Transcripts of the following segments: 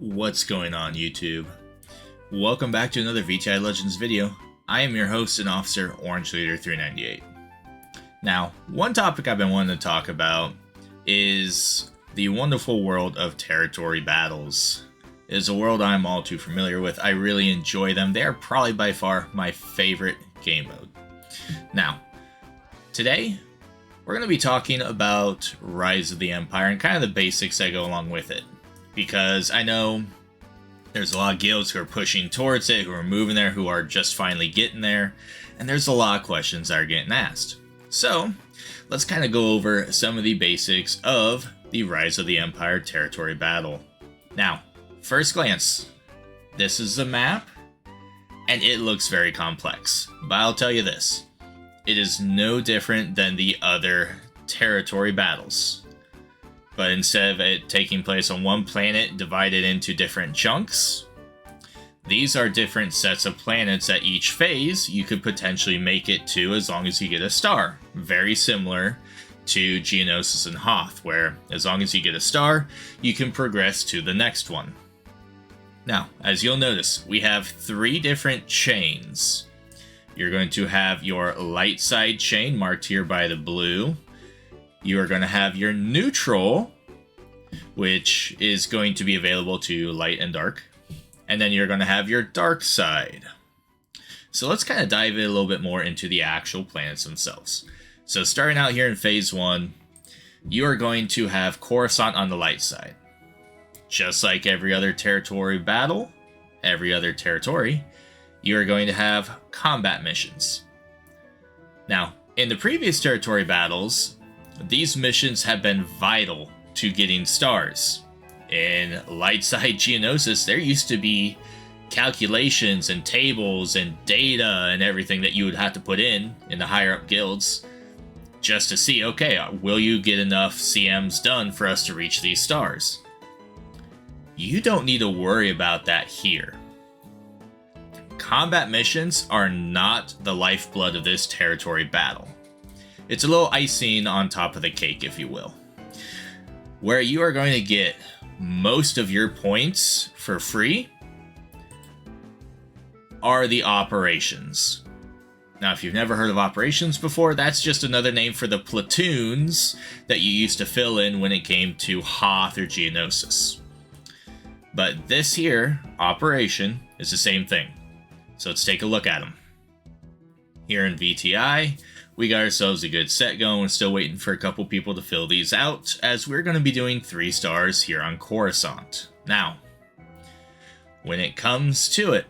What's going on, YouTube? Welcome back to another VTI Legends video. I am your host and officer, Orange Leader 398. Now, one topic I've been wanting to talk about is the wonderful world of territory battles. It is a world I'm all too familiar with. I really enjoy them. They are probably by far my favorite game mode. Now, today, we're going to be talking about Rise of the Empire and kind of the basics that go along with it. Because I know there's a lot of guilds who are pushing towards it, who are moving there, who are just finally getting there, and there's a lot of questions that are getting asked. So, let's kind of go over some of the basics of the Rise of the Empire territory battle. Now, first glance, this is the map, and it looks very complex. But I'll tell you this, it is no different than the other territory battles. But instead of it taking place on one planet divided into different chunks, these are different sets of planets at each phase you could potentially make it to as long as you get a star. Very similar to Geonosis and Hoth, where as long as you get a star, you can progress to the next one. Now, as you'll notice, we have 3 different chains. You're going to have your light side chain marked here by the blue. You are going to have your neutral, which is going to be available to light and dark. And then you're going to have your dark side. So let's kind of dive in a little bit more into the actual planets themselves. So starting out here in Phase 1, you are going to have Coruscant on the light side. Just like every other territory battle, every other territory, you are going to have combat missions. Now, in the previous territory battles, these missions have been vital to getting stars. In light side Geonosis, there used to be calculations and tables and data and everything that you would have to put in the higher up guilds just to see, okay, will you get enough CMs done for us to reach these stars? You don't need to worry about that here. Combat missions are not the lifeblood of this territory battle. It's a little icing on top of the cake, if you will. Where you are going to get most of your points for free are the operations. Now, if you've never heard of operations before, that's just another name for the platoons that you used to fill in when it came to Hoth or Geonosis. But this here, operation, is the same thing. So let's take a look at them. Here in VTI, we got ourselves a good set going. We're still waiting for a couple people to fill these out, as we're going to be doing 3 stars here on Coruscant. Now, when it comes to it,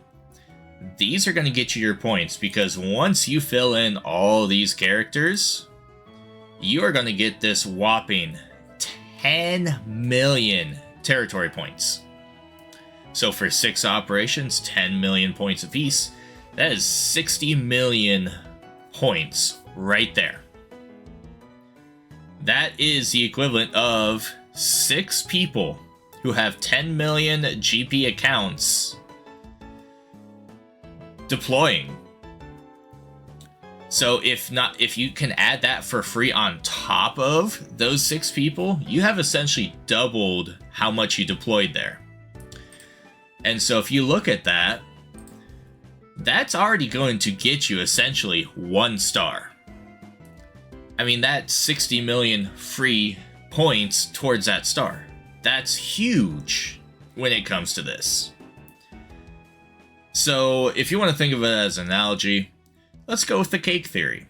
these are going to get you your points, because once you fill in all these characters, you are going to get this whopping 10 million territory points. So for 6 operations, 10 million points apiece, that is 60 million points right there. That is the equivalent of 6 people who have 10 million GP accounts deploying. So if you can add that for free on top of those 6 people, you have essentially doubled how much you deployed there. And so if you look at that, that's already going to get you essentially 1 star. I mean, that's 60 million free points towards that star. That's huge when it comes to this. So if you want to think of it as an analogy, let's go with the cake theory.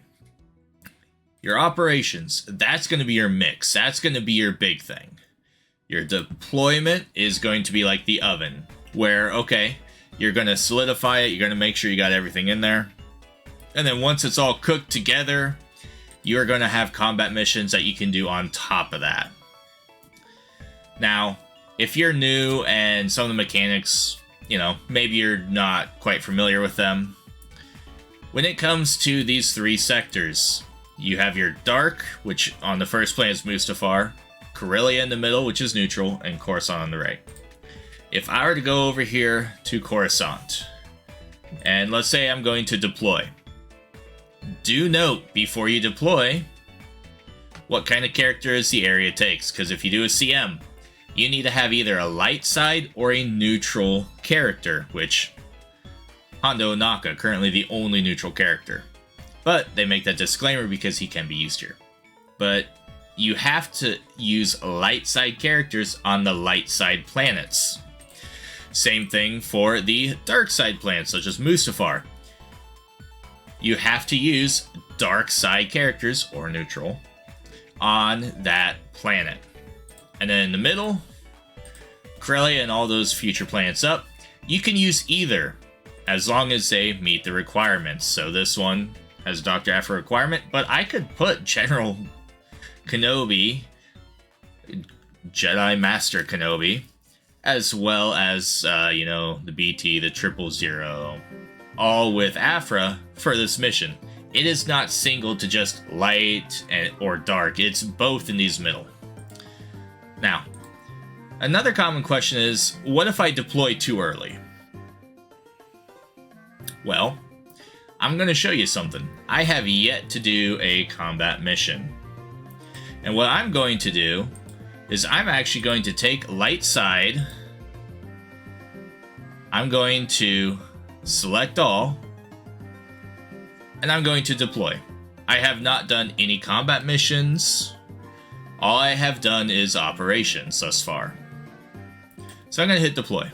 Your operations, that's going to be your mix. That's going to be your big thing. Your deployment is going to be like the oven, where, okay, you're going to solidify it, you're going to make sure you got everything in there. And then once it's all cooked together, you're going to have combat missions that you can do on top of that. Now, if you're new and some of the mechanics, maybe you're not quite familiar with them. When it comes to these 3 sectors, you have your Dark, which on the first plane is Mustafar, Corellia in the middle, which is neutral, and Coruscant on the right. If I were to go over here to Coruscant, and let's say I'm going to deploy, do note before you deploy what kind of characters the area takes, because if you do a CM, you need to have either a light side or a neutral character, which Hondo Ohnaka, currently the only neutral character. But they make that disclaimer because he can be used here. But you have to use light side characters on the light side planets. Same thing for the dark side planets, such as Mustafar. You have to use dark side characters, or neutral, on that planet. And then in the middle, Corellia and all those future planets up, you can use either, as long as they meet the requirements. So this one has Dr. Aphra requirement, but I could put General Kenobi, Jedi Master Kenobi, as well as, the BT, the 000, all with Aphra for this mission. It is not single to just light or dark, it's both in these middle. Now, another common question is, what if I deploy too early? Well, I'm going to show you something. I have yet to do a combat mission. And what I'm going to do is I'm actually going to take light side. I'm going to select all. And I'm going to deploy. I have not done any combat missions. All I have done is operations thus far. So I'm going to hit deploy.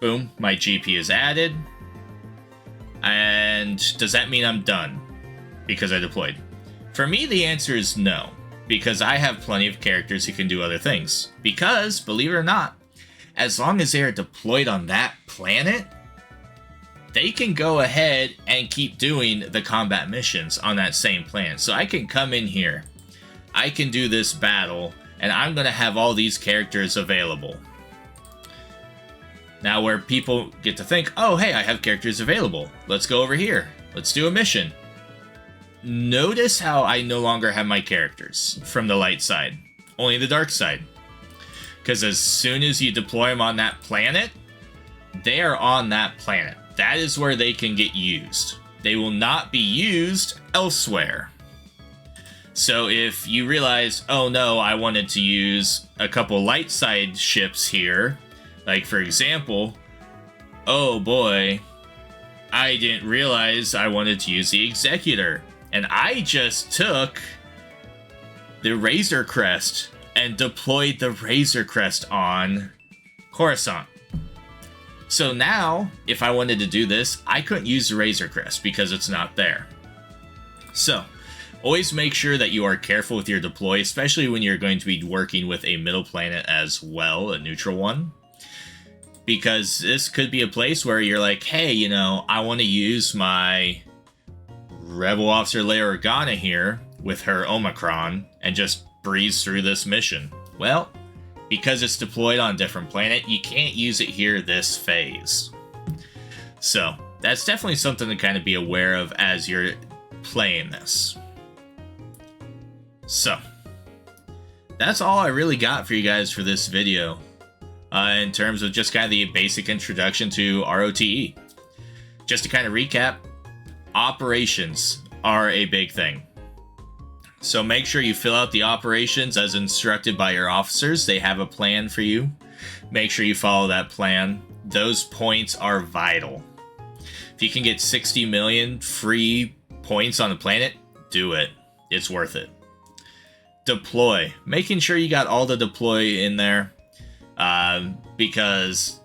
Boom, my GP is added. And does that mean I'm done because I deployed? For me, the answer is no, because I have plenty of characters who can do other things. Because, believe it or not, as long as they are deployed on that planet, they can go ahead and keep doing the combat missions on that same planet. So I can come in here, I can do this battle, and I'm going to have all these characters available. Now where people get to think, oh hey, I have characters available, let's go over here, let's do a mission. Notice how I no longer have my characters from the light side, only the dark side. Because as soon as you deploy them on that planet, they are on that planet. That is where they can get used. They will not be used elsewhere. So if you realize, oh no, I wanted to use a couple light side ships here, like for example, oh boy, I didn't realize I wanted to use the Executor. And I just took the Razor Crest and deployed the Razor Crest on Coruscant. So now, if I wanted to do this, I couldn't use the Razor Crest because it's not there. So, always make sure that you are careful with your deploy, especially when you're going to be working with a middle planet as well, a neutral one. Because this could be a place where you're like, hey, I want to use my Rebel Officer Leia Organa here with her Omicron and just breeze through this mission. Well, because it's deployed on a different planet, you can't use it here this phase. So, that's definitely something to kind of be aware of as you're playing this. So, that's all I really got for you guys for this video. In terms of just kind of the basic introduction to RoTE. Just to kind of recap, operations are a big thing. So make sure you fill out the operations as instructed by your officers. They have a plan for you. Make sure you follow that plan. Those points are vital. If you can get 60 million free points on the planet, do it. It's worth it. Deploy. Making sure you got all the deploy in there. Because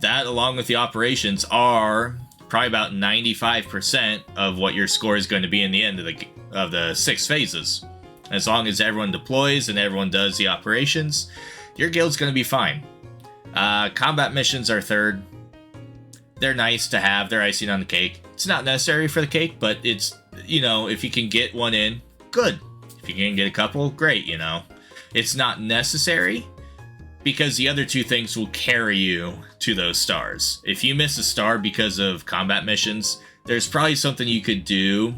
that, along with the operations, are probably about 95% of what your score is going to be in the end of the 6 phases. As long as everyone deploys and everyone does the operations, your guild's going to be fine. Combat missions are third. They're nice to have. They're icing on the cake. It's not necessary for the cake, but it's, if you can get one in, good. If you can get a couple, great, It's not necessary, because the other 2 things will carry you to those stars. If you miss a star because of combat missions, there's probably something you could do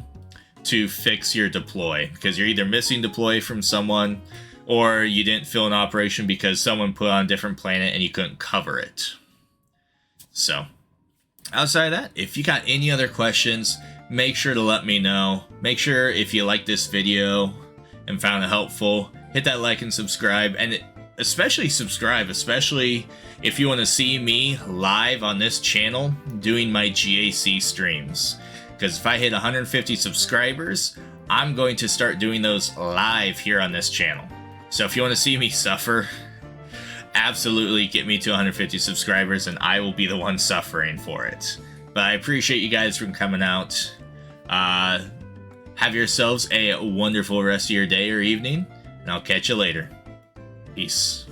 to fix your deploy, because you're either missing deploy from someone, or you didn't fill an operation because someone put on a different planet and you couldn't cover it. So, outside of that, if you got any other questions, make sure to let me know. Make sure if you like this video and found it helpful, hit that like and subscribe, and especially subscribe, especially if you want to see me live on this channel doing my GAC streams. Because if I hit 150 subscribers, I'm going to start doing those live here on this channel. So if you want to see me suffer, absolutely get me to 150 subscribers and I will be the one suffering for it. But I appreciate you guys for coming out. Have yourselves a wonderful rest of your day or evening, and I'll catch you later. Peace.